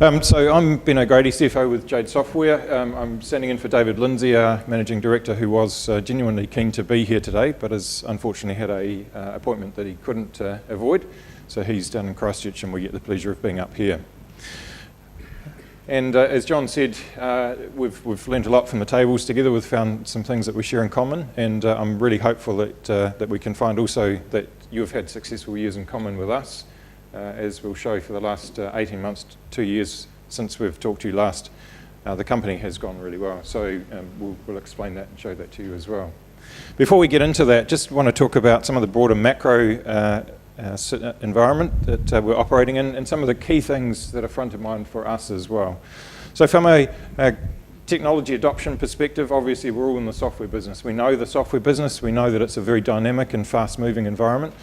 So I'm Ben O'Grady, CFO with JADE Software. I'm standing in for David Lindsay, our Managing Director, who was genuinely keen to be here today, but has unfortunately had a appointment that he couldn't avoid. So he's down in Christchurch and we get the pleasure of being up here. And as John said, we've learned a lot from the tables together. We've found some things that we share in common, and I'm really hopeful that we can find also that you have had successful years in common with us. As we'll show for the last 18 months, 2 years since we've talked to you last, the company has gone really well. So we'll explain that and show that to you as well. Before we get into that, just want to talk about some of the broader macro environment that we're operating in and some of the key things that are front of mind for us as well. So from a technology adoption perspective, obviously we're all in the software business. We know the software business, we know that it's a very dynamic and fast-moving environment.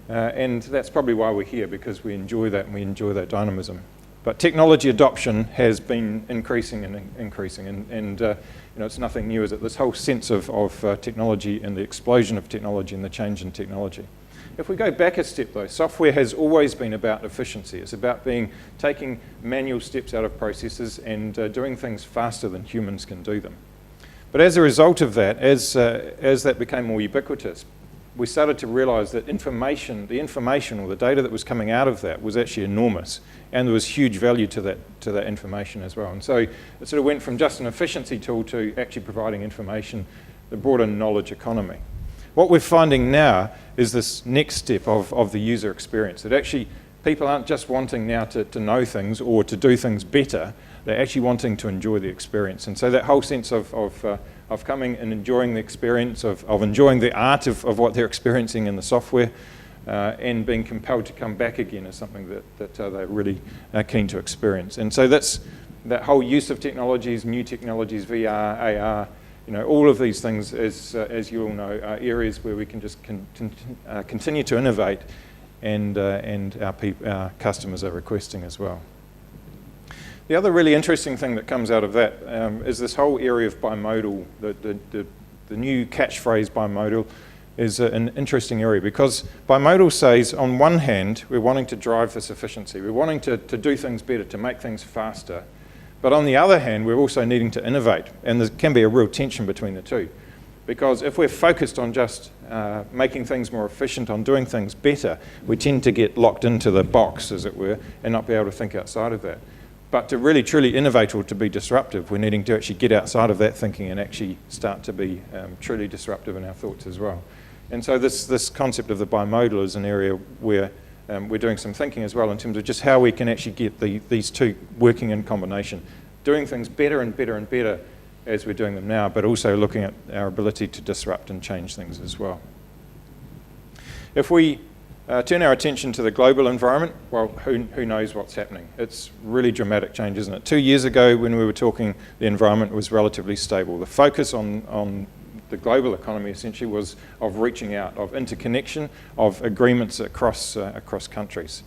And that's probably why we're here, because we enjoy that and we enjoy that dynamism. But technology adoption has been increasing and increasing, and you know, it's nothing new, is it? This whole sense of technology and the explosion of technology and the change in technology. If we go back a step though, software has always been about efficiency. It's about taking manual steps out of processes and doing things faster than humans can do them. But as a result of that, as that became more ubiquitous, we started to realize that the information or the data that was coming out of that was actually enormous, and there was huge value to that information as well. And so it sort of went from just an efficiency tool to actually providing information, the broader knowledge economy. What we're finding now is this next step of the user experience, that actually people aren't just wanting now to know things or to do things better, they're actually wanting to enjoy the experience. And so that whole sense of coming and enjoying the experience, of enjoying the art of what they're experiencing in the software, and being compelled to come back again is something that they're really keen to experience. And so that's that whole use of technologies, new technologies, VR, AR, you know, all of these things, as you all know, are areas where we can just continue to innovate, and our customers are requesting as well. The other really interesting thing that comes out of that is this whole area of bimodal. The new catchphrase bimodal is an interesting area, because bimodal says, on one hand, we're wanting to drive this efficiency. We're wanting to do things better, to make things faster. But on the other hand, we're also needing to innovate. And there can be a real tension between the two. Because if we're focused on just making things more efficient, on doing things better, we tend to get locked into the box, as it were, and not be able to think outside of that. But to really truly innovate or to be disruptive, we're needing to actually get outside of that thinking and actually start to be truly disruptive in our thoughts as well. And so this concept of the bimodal is an area where we're doing some thinking as well, in terms of just how we can actually get these two working in combination, doing things better and better and better as we're doing them now, but also looking at our ability to disrupt and change things as well. If we turn our attention to the global environment, well, who knows what's happening? It's really dramatic change, isn't it? 2 years ago, when we were talking, the environment was relatively stable. The focus on the global economy essentially was of reaching out, of interconnection, of agreements across countries.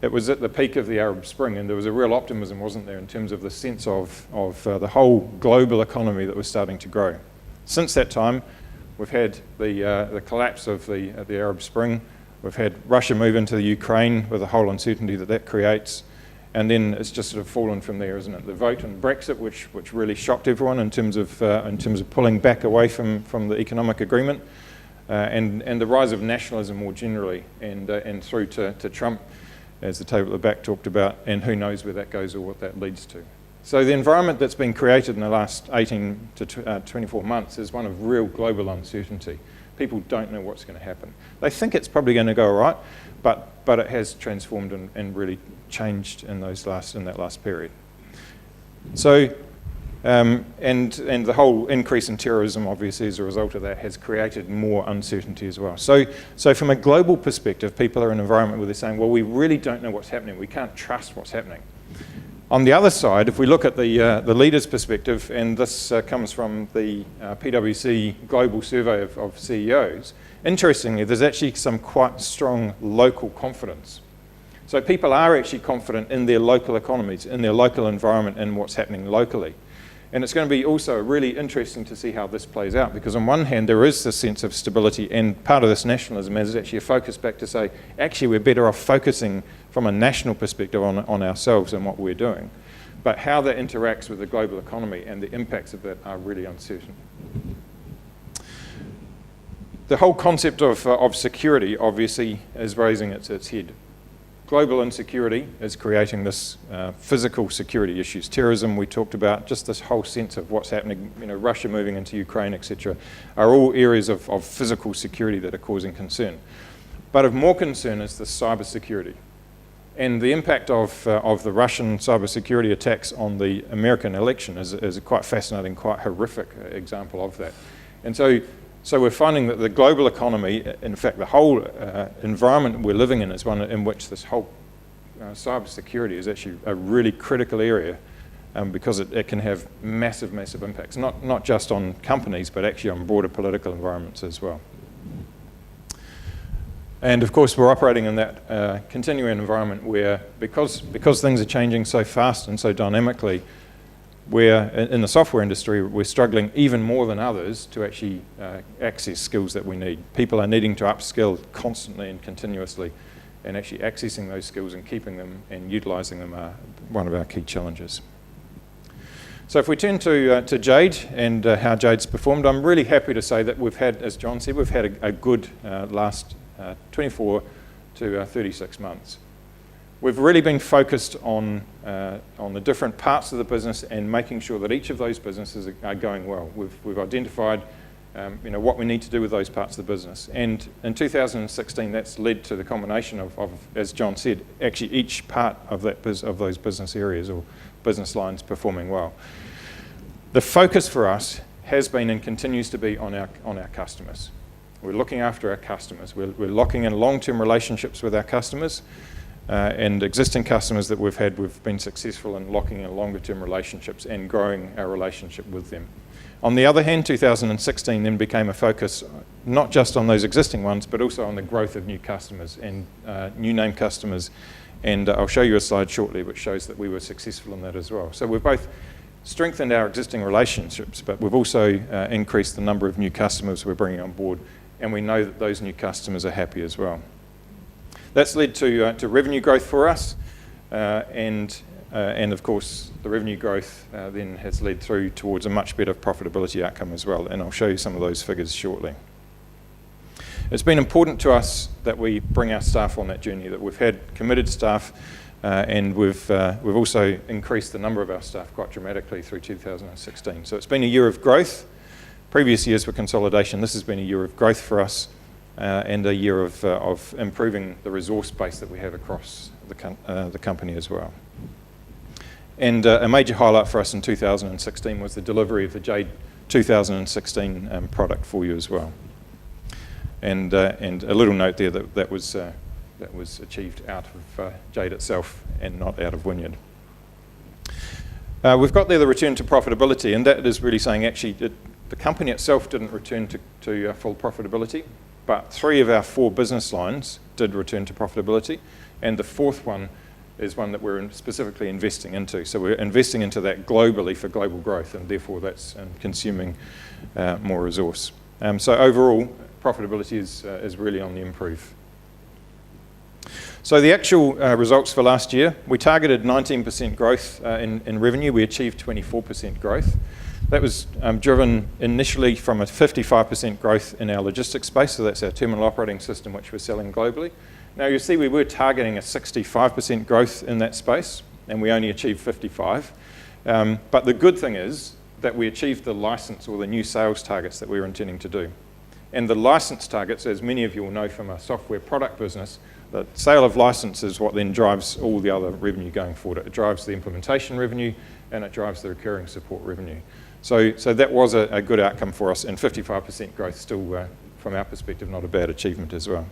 It was at the peak of the Arab Spring, and there was a real optimism, wasn't there, in terms of the sense of the whole global economy that was starting to grow. Since that time, we've had the collapse of the Arab Spring. We've had Russia move into the Ukraine with the whole uncertainty that creates, and then it's just sort of fallen from there, isn't it? The vote on Brexit, which really shocked everyone in terms of pulling back away from the economic agreement, and the rise of nationalism more generally, and through to Trump, as the table at the back talked about, and who knows where that goes or what that leads to. So the environment that's been created in the last 18 to 24 months is one of real global uncertainty. People don't know what's going to happen. They think it's probably going to go all right, but it has transformed and really changed in that last period. So, and the whole increase in terrorism, obviously, as a result of that, has created more uncertainty as well. So from a global perspective, people are in an environment where they're saying, well, we really don't know what's happening. We can't trust what's happening. On the other side, if we look at the leader's perspective, and this comes from the PwC global survey of CEOs, interestingly, there's actually some quite strong local confidence. So people are actually confident in their local economies, in their local environment, and what's happening locally. And it's going to be also really interesting to see how this plays out, because on one hand there is this sense of stability, and part of this nationalism is actually a focus back to say, actually we're better off focusing from a national perspective on ourselves and what we're doing. But how that interacts with the global economy and the impacts of that are really uncertain. The whole concept of security obviously is raising its head. Global insecurity is creating this physical security issues. Terrorism we talked about, just this whole sense of what's happening, Russia moving into Ukraine, etc., are all areas of physical security that are causing concern. But of more concern is the cyber security. And the impact of the Russian cybersecurity attacks on the American election is a quite fascinating, quite horrific example of that. And so we're finding that the global economy, in fact the whole environment we're living in, is one in which this whole cybersecurity is actually a really critical area, because it can have massive, massive impacts, not just on companies, but actually on broader political environments as well. And of course we're operating in that continuing environment where, because things are changing so fast and so dynamically, where in the software industry we're struggling even more than others to actually access skills that we need. People are needing to upskill constantly and continuously, and actually accessing those skills and keeping them and utilising them are one of our key challenges. So if we turn to JADE and how JADE's performed, I'm really happy to say that we've had, as John said, we've had a good last 24 to 36 months. We've really been focused on the different parts of the business and making sure that each of those businesses are going well. We've identified what we need to do with those parts of the business. And in 2016, that's led to the combination of, as John said, actually each part of those business areas or business lines performing well. The focus for us has been and continues to be on our customers. We're looking after our customers. We're locking in long-term relationships with our customers, and existing customers that we've had, we've been successful in locking in longer-term relationships and growing our relationship with them. On the other hand, 2016 then became a focus not just on those existing ones, but also on the growth of new customers and new name customers. And I'll show you a slide shortly which shows that we were successful in that as well. So we've both strengthened our existing relationships, but we've also increased the number of new customers we're bringing on board, and we know that those new customers are happy as well. That's led to revenue growth for us, and of course the revenue growth then has led through towards a much better profitability outcome as well, and I'll show you some of those figures shortly. It's been important to us that we bring our staff on that journey, that we've had committed staff, and we've also increased the number of our staff quite dramatically through 2016. So it's been a year of growth. Previous years were consolidation. This has been a year of growth for us, and a year of improving the resource base that we have across the company as well. And a major highlight for us in 2016 was the delivery of the JADE 2016 product for you as well. And a little note there that was achieved out of JADE itself and not out of Wynyard. We've got there the return to profitability, and that is really saying actually the company itself didn't return to full profitability, but 3 of our 4 business lines did return to profitability, and the 4th one is one that we're specifically investing into. So we're investing into that globally for global growth, and therefore that's consuming more resource. So overall, profitability is really on the improve. So the actual results for last year, we targeted 19% growth in revenue. We achieved 24% growth. That was driven initially from a 55% growth in our logistics space, so that's our terminal operating system which we're selling globally. Now you see we were targeting a 65% growth in that space, and we only achieved 55. But the good thing is that we achieved the license or the new sales targets that we were intending to do. And the license targets, as many of you will know from our software product business, the sale of license is what then drives all the other revenue going forward. It drives the implementation revenue, and it drives the recurring support revenue. So that was a good outcome for us, and 55% growth still, from our perspective, not a bad achievement as well.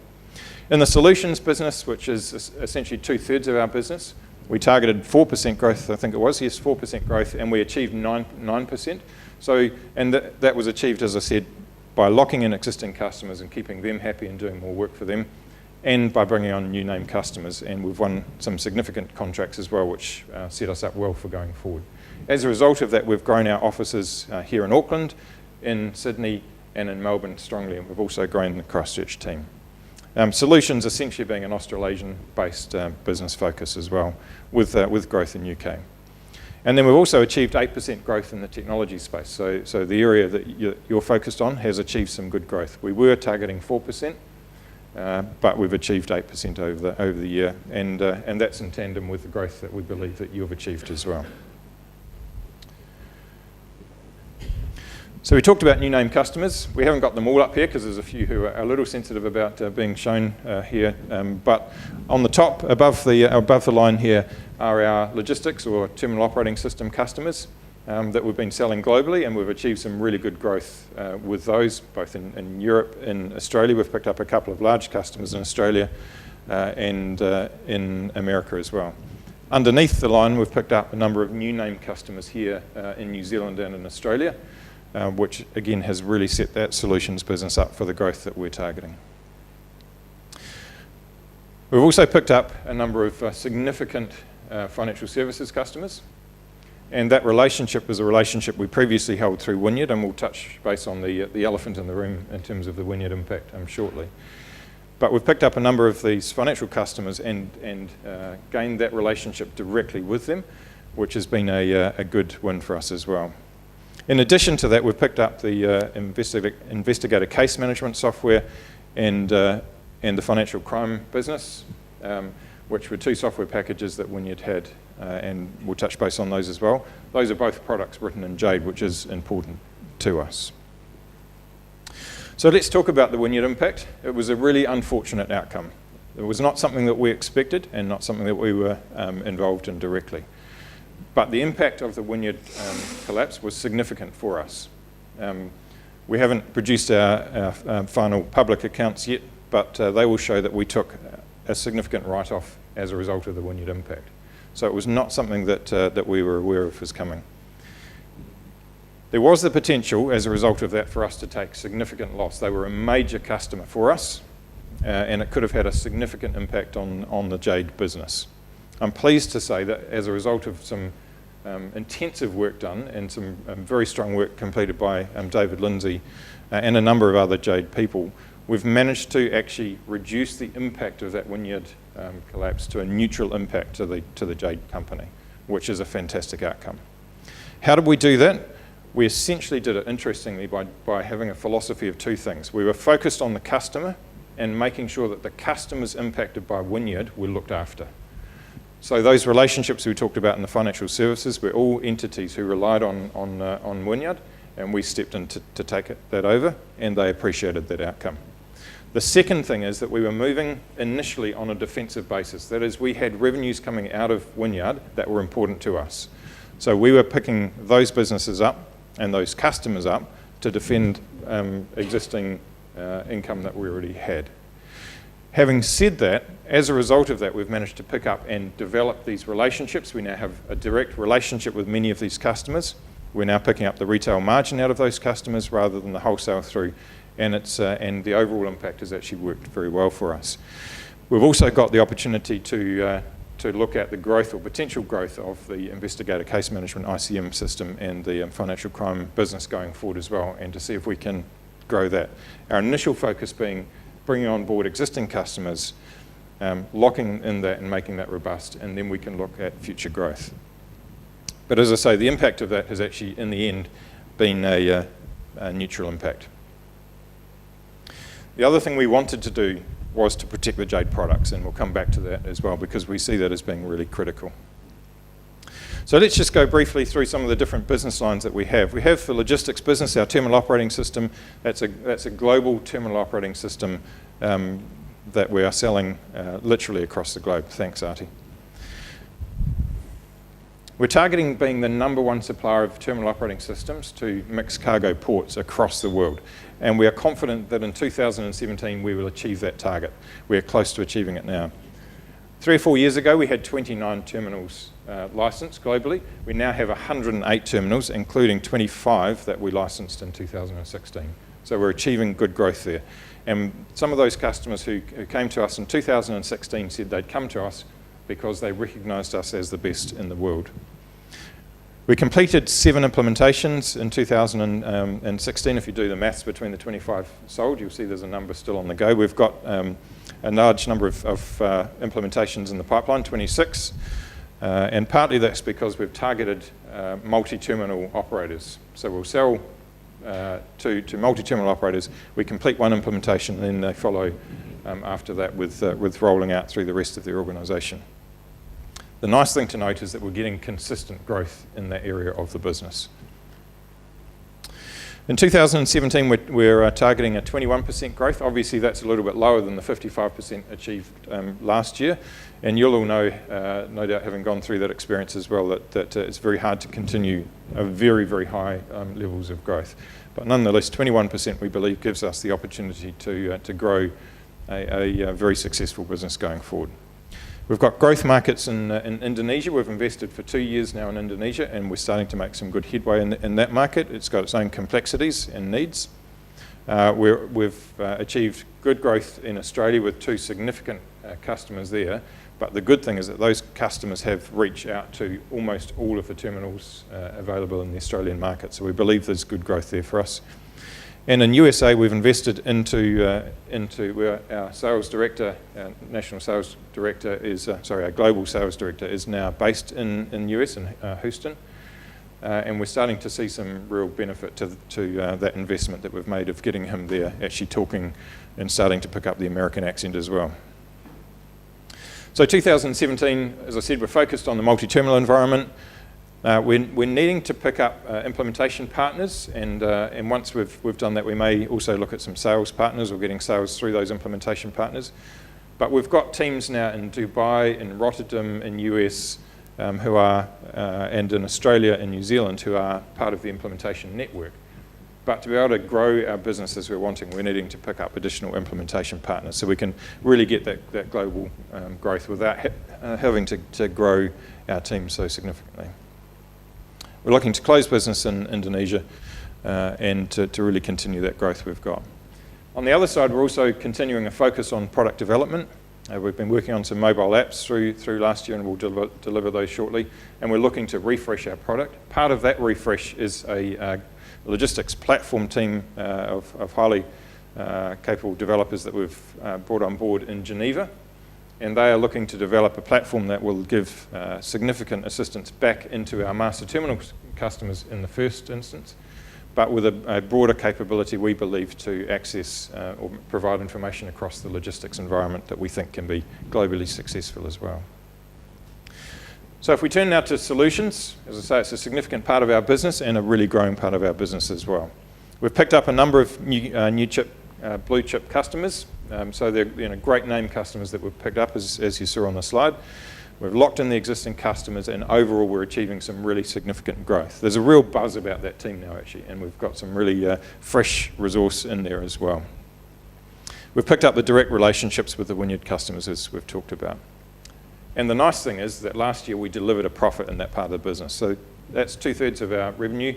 In the solutions business, which is essentially 2/3 of our business, we targeted 4% growth, I think it was, yes, 4% growth, and we achieved 9%. So, and that was achieved, as I said, by locking in existing customers and keeping them happy and doing more work for them, and by bringing on new name customers. And we've won some significant contracts as well, which set us up well for going forward. As a result of that, we've grown our offices here in Auckland, in Sydney, and in Melbourne strongly, and we've also grown the Christchurch team. Solutions essentially being an Australasian-based business focus as well, with growth in UK. And then we've also achieved 8% growth in the technology space. So the area that you're focused on has achieved some good growth. We were targeting 4%, but we've achieved 8% over the year, and that's in tandem with the growth that we believe that you've achieved as well. So we talked about new name customers. We haven't got them all up here because there's a few who are a little sensitive about being shown here. But on the top, above the line here, are our logistics or terminal operating system customers that we've been selling globally, and we've achieved some really good growth with those, both in Europe and Australia. We've picked up a couple of large customers in Australia and in America as well. Underneath the line, we've picked up a number of new name customers here in New Zealand and in Australia, which again has really set that solutions business up for the growth that we're targeting. We've also picked up a number of significant financial services customers, and that relationship was a relationship we previously held through Wynyard, and we'll touch base on the elephant in the room in terms of the Wynyard impact shortly. But we've picked up a number of these financial customers and gained that relationship directly with them, which has been a good win for us as well. In addition to that, we've picked up the investigator case management software and the financial crime business, which were two software packages that Wynyard had, and we'll touch base on those as well. Those are both products written in JADE, which is important to us. So let's talk about the Wynyard impact. It was a really unfortunate outcome. It was not something that we expected and not something that we were involved in directly. But the impact of the Wynyard collapse was significant for us. We haven't produced our final public accounts yet, but they will show that we took a significant write-off as a result of the Wynyard impact. So it was not something that we were aware of was coming. There was the potential, as a result of that, for us to take significant loss. They were a major customer for us, and it could have had a significant impact on the JADE business. I'm pleased to say that as a result of some intensive work done and some very strong work completed by David Lindsay and a number of other JADE people, we've managed to actually reduce the impact of that Wynyard collapse to a neutral impact to the JADE company, which is a fantastic outcome. How did we do that? We essentially did it, interestingly, by having a philosophy of two things. We were focused on the customer and making sure that the customers impacted by Wynyard were looked after. So those relationships we talked about in the financial services were all entities who relied on Wynyard, and we stepped in to take that over, and they appreciated that outcome. The second thing is that we were moving initially on a defensive basis. That is, we had revenues coming out of Wynyard that were important to us. So we were picking those businesses up and those customers up to defend existing income that we already had. Having said that, as a result of that, we've managed to pick up and develop these relationships. We now have a direct relationship with many of these customers. We're now picking up the retail margin out of those customers rather than the wholesale through, and the overall impact has actually worked very well for us. We've also got the opportunity to look at the growth or potential growth of the investigator case management ICM system and the financial crime business going forward as well, and to see if we can grow that. Our initial focus being bringing on board existing customers, locking in that and making that robust, and then we can look at future growth. But as I say, the impact of that has actually, in the end, been a neutral impact. The other thing we wanted to do was to protect the JADE products, and we'll come back to that as well because we see that as being really critical. So let's just go briefly through some of the different business lines that we have. We have the logistics business, our terminal operating system. That's a global terminal operating system that we are selling literally across the globe. Thanks, Artie. We're targeting being the #1 supplier of terminal operating systems to mixed cargo ports across the world. And we are confident that in 2017 we will achieve that target. We are close to achieving it now. 3 or 4 years ago we had 29 terminals licensed globally. We now have 108 terminals, including 25 that we licensed in 2016. So we're achieving good growth there. And some of those customers who came to us in 2016 said they'd come to us because they recognised us as the best in the world. We completed 7 implementations in 2016. If you do the maths between the 25 sold, you'll see there's a number still on the go. We've got a large number of implementations in the pipeline, 26, and partly that's because we've targeted multi-terminal operators. So we'll sell to multi-terminal operators. We complete one implementation, and then they follow after that with rolling out through the rest of their organisation. The nice thing to note is that we're getting consistent growth in that area of the business. In 2017, we're targeting a 21% growth. Obviously, that's a little bit lower than the 55% achieved last year. And you'll all know, no doubt having gone through that experience as well, that it's very hard to continue very, very high levels of growth. But nonetheless, 21% we believe gives us the opportunity to grow a very successful business going forward. We've got growth markets in Indonesia. We've invested for 2 years now in Indonesia, and we're starting to make some good headway in that market. It's got its own complexities and needs. We've achieved good growth in Australia with 2 significant customers there, but the good thing is that those customers have reached out to almost all of the terminals available in the Australian market, so we believe there's good growth there for us. And in USA, we've invested into where our sales director, our national sales director is, our global sales director is now based in US, in Houston. And we're starting to see some real benefit to that investment that we've made of getting him there, actually talking and starting to pick up the American accent as well. So 2017, as I said, we're focused on the multi-terminal environment. We're needing to pick up implementation partners, and once we've done that, we may also look at some sales partners or getting sales through those implementation partners. But we've got teams now in Dubai, in Rotterdam, in US, who are, and in Australia and New Zealand, who are part of the implementation network. But to be able to grow our business as we're wanting, we're needing to pick up additional implementation partners so we can really get that global growth without having to grow our team so significantly. We're looking to close business in Indonesia and to really continue that growth we've got. On the other side, we're also continuing a focus on product development. We've been working on some mobile apps through last year, and we'll deliver those shortly. And we're looking to refresh our product. Part of that refresh is a logistics platform team of highly capable developers that we've brought on board in Geneva. And they are looking to develop a platform that will give significant assistance back into our master terminal customers in the first instance, but with a broader capability, we believe, to access or provide information across the logistics environment that we think can be globally successful as well. So if we turn now to solutions, as I say, it's a significant part of our business and a really growing part of our business as well. We've picked up a number of new blue chip customers. So they're great name customers that we've picked up, as you saw on the slide. We've locked in the existing customers, and overall we're achieving some really significant growth. There's a real buzz about that team now, actually, and we've got some really fresh resource in there as well. We've picked up the direct relationships with the Wynyard customers, as we've talked about. And the nice thing is that last year we delivered a profit in that part of the business. So that's 2/3 of our revenue.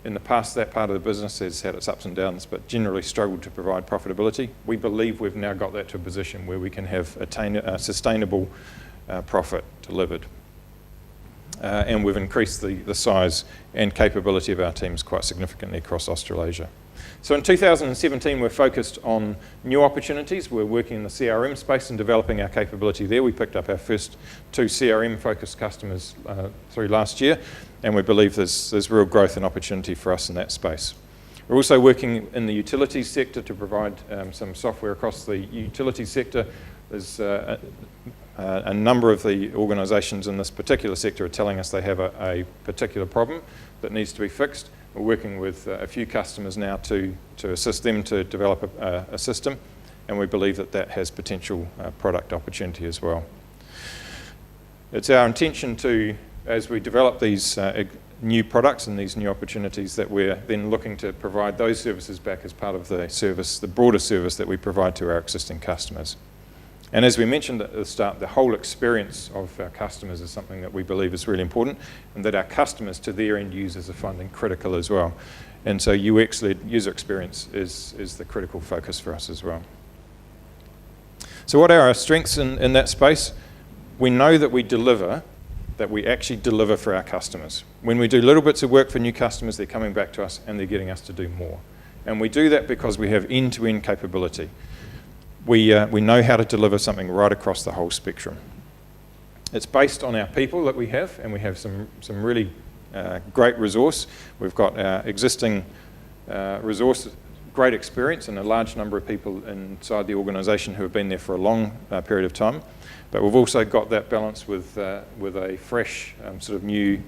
In the past, that part of the business has had its ups and downs, but generally struggled to provide profitability. We believe we've now got that to a position where we can have a sustainable profit delivered. And we've increased the size and capability of our teams quite significantly across Australasia. So in 2017, we're focused on new opportunities. We're working in the CRM space and developing our capability there. We picked up our first 2 CRM-focused customers through last year, and we believe there's real growth and opportunity for us in that space. We're also working in the utilities sector to provide some software across the utilities sector. There's a number of the organisations in this particular sector are telling us they have a particular problem that needs to be fixed. We're working with a few customers now to assist them to develop a system, and we believe that has potential product opportunity as well. It's our intention to, as we develop these new products and these new opportunities, that we're then looking to provide those services back as part of the broader service that we provide to our existing customers. And as we mentioned at the start, the whole experience of our customers is something that we believe is really important, and that our customers to their end users are finding critical as well. And so UX-led user experience is the critical focus for us as well. So what are our strengths in that space? We know that we actually deliver for our customers. When we do little bits of work for new customers, they're coming back to us and they're getting us to do more. And we do that because we have end-to-end capability. We know how to deliver something right across the whole spectrum. It's based on our people that we have, and we have some really great resource. We've got our existing resource, great experience, and a large number of people inside the organisation who have been there for a long period of time. But we've also got that balance with a fresh sort of new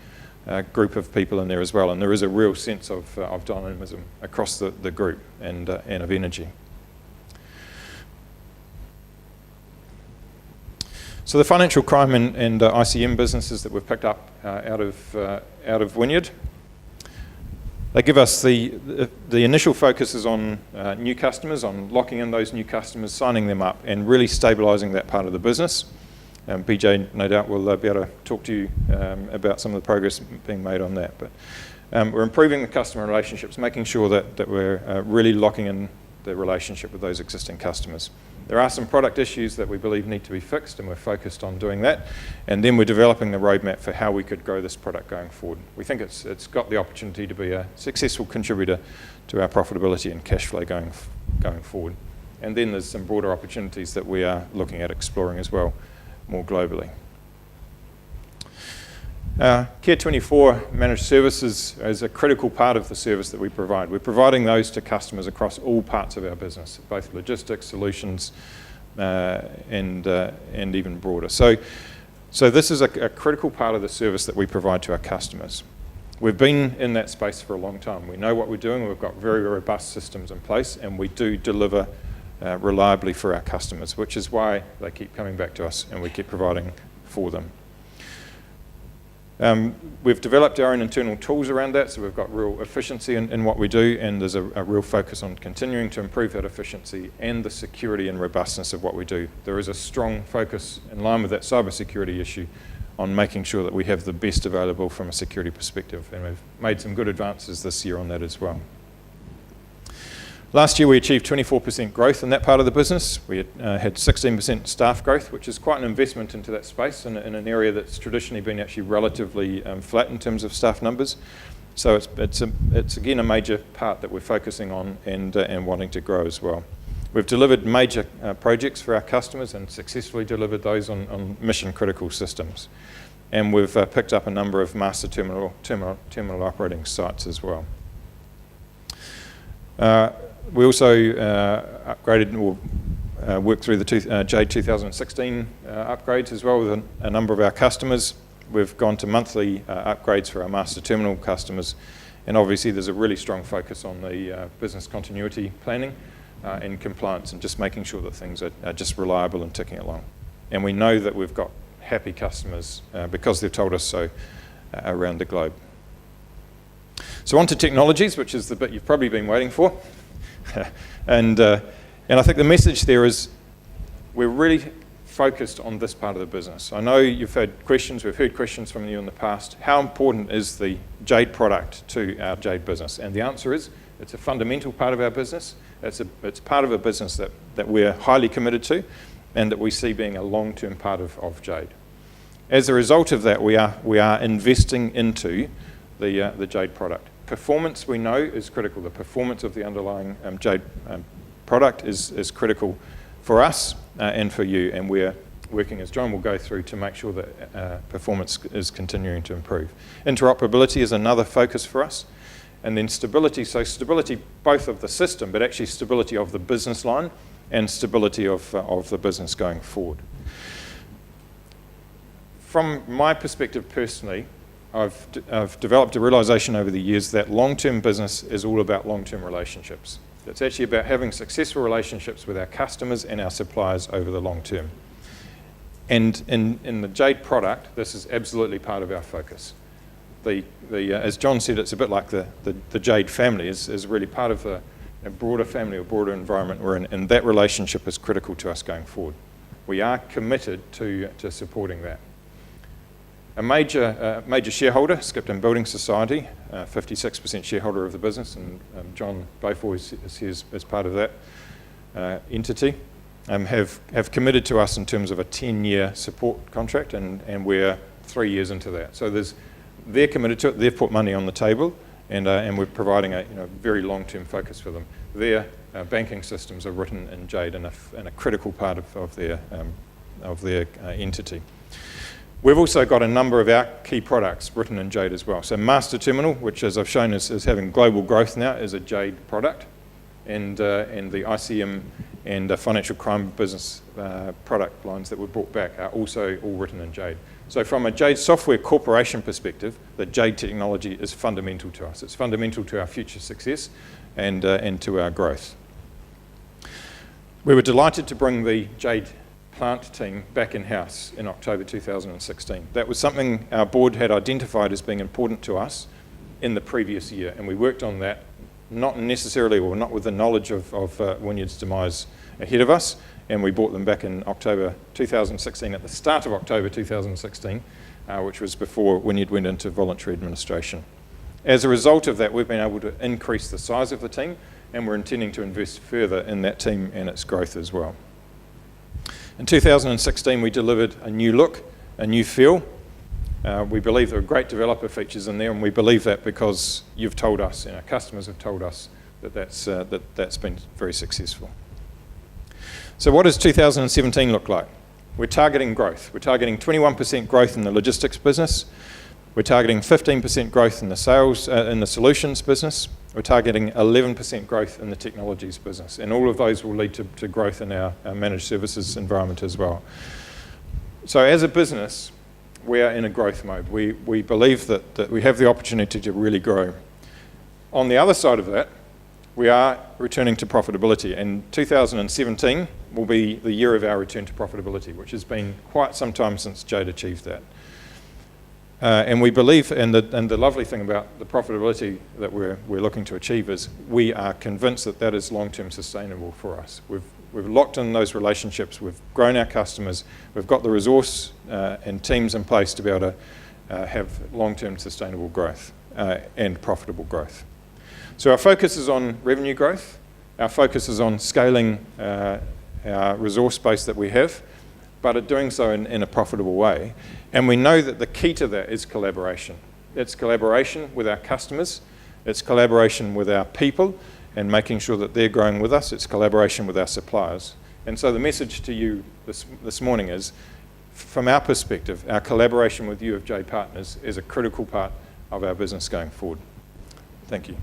group of people in there as well. And there is a real sense of dynamism across the group and of energy. So the financial crime and ICM businesses that we've picked up out of Wynyard, they give us the initial focus is on new customers, on locking in those new customers, signing them up, and really stabilising that part of the business. BJ, no doubt, will be able to talk to you about some of the progress being made on that. But we're improving the customer relationships, making sure that we're really locking in the relationship with those existing customers. There are some product issues that we believe need to be fixed, and we're focused on doing that. And then we're developing the roadmap for how we could grow this product going forward. We think it's got the opportunity to be a successful contributor to our profitability and cash flow going forward. And then there's some broader opportunities that we are looking at exploring as well, more globally. Care24 managed services is a critical part of the service that we provide. We're providing those to customers across all parts of our business, both logistics, solutions, and even broader. So this is a critical part of the service that we provide to our customers. We've been in that space for a long time. We know what we're doing. We've got very robust systems in place, and we do deliver reliably for our customers, which is why they keep coming back to us and we keep providing for them. We've developed our own internal tools around that, so we've got real efficiency in what we do, and there's a real focus on continuing to improve that efficiency and the security and robustness of what we do. There is a strong focus in line with that cybersecurity issue on making sure that we have the best available from a security perspective, and we've made some good advances this year on that as well. Last year we achieved 24% growth in that part of the business. We had 16% staff growth, which is quite an investment into that space in an area that's traditionally been actually relatively flat in terms of staff numbers. So it's again a major part that we're focusing on and wanting to grow as well. We've delivered major projects for our customers and successfully delivered those on mission critical systems. And we've picked up a number of master terminal operating sites as well. We also upgraded or worked through the JADE 2016 upgrades as well with a number of our customers. We've gone to monthly upgrades for our master terminal customers, and obviously there's a really strong focus on the business continuity planning and compliance, and just making sure that things are just reliable and ticking along. And we know that we've got happy customers because they've told us so around the globe. So on to technologies, which is the bit you've probably been waiting for. And I think the message there is we're really focused on this part of the business. I know you've had questions, we've heard questions from you in the past. How important is the JADE product to our JADE business? And the answer is it's a fundamental part of our business. It's part of a business that we're highly committed to and that we see being a long-term part of JADE. As a result of that, we are investing into the JADE product. Performance, we know, is critical. The performance of the underlying JADE product is critical for us and for you, and we're working, as John will go through, to make sure that performance is continuing to improve. Interoperability is another focus for us, and then stability. So stability both of the system, but actually stability of the business line and stability of the business going forward. From my perspective personally, I've developed a realization over the years that long-term business is all about long-term relationships. It's actually about having successful relationships with our customers and our suppliers over the long term. And in the JADE product, this is absolutely part of our focus. As John said, it's a bit like the JADE family is really part of a broader family or broader environment we're in, and that relationship is critical to us going forward. We are committed to supporting that. A major shareholder, Skipton Building Society, 56% shareholder of the business, and John Beaufort is here as part of that entity, have committed to us in terms of a 10-year support contract, and we're 3 years into that. So they're committed to it, they've put money on the table, and we're providing a very long-term focus for them. Their banking systems are written in JADE and a critical part of their entity. We've also got a number of our key products written in JADE as well. So Master Terminal, which as I've shown is having global growth now, is a JADE product, and the ICM and financial crime business product lines that were brought back are also all written in JADE. So from a JADE Software Corporation perspective, the JADE technology is fundamental to us. It's fundamental to our future success and to our growth. We were delighted to bring the JADE plant team back in-house in October 2016. That was something our board had identified as being important to us in the previous year, and we worked on that, not necessarily or not with the knowledge of Wynyard's demise ahead of us, and we brought them back in October 2016, at the start of October 2016, which was before Wynyard went into voluntary administration. As a result of that, we've been able to increase the size of the team, and we're intending to invest further in that team and its growth as well. In 2016, we delivered a new look, a new feel. We believe there are great developer features in there, and we believe that because you've told us, and our customers have told us, that's been very successful. So what does 2017 look like? We're targeting growth. We're targeting 21% growth in the logistics business. We're targeting 15% growth in the sales, in the solutions business. We're targeting 11% growth in the technologies business, and all of those will lead to growth in our managed services environment as well. So as a business, we are in a growth mode. We believe that we have the opportunity to really grow. On the other side of that, we are returning to profitability, and 2017 will be the year of our return to profitability, which has been quite some time since JADE achieved that. And we believe, and the lovely thing about the profitability that we're looking to achieve is we are convinced that is long-term sustainable for us. We've locked in those relationships, we've grown our customers, we've got the resource and teams in place to be able to have long-term sustainable growth and profitable growth. So our focus is on revenue growth, our focus is on scaling our resource base that we have, but are doing so in a profitable way. And we know that the key to that is collaboration. It's collaboration with our customers, it's collaboration with our people and making sure that they're growing with us, it's collaboration with our suppliers. And so the message to you this morning is, from our perspective, our collaboration with you of JADE Partners is a critical part of our business going forward. Thank you.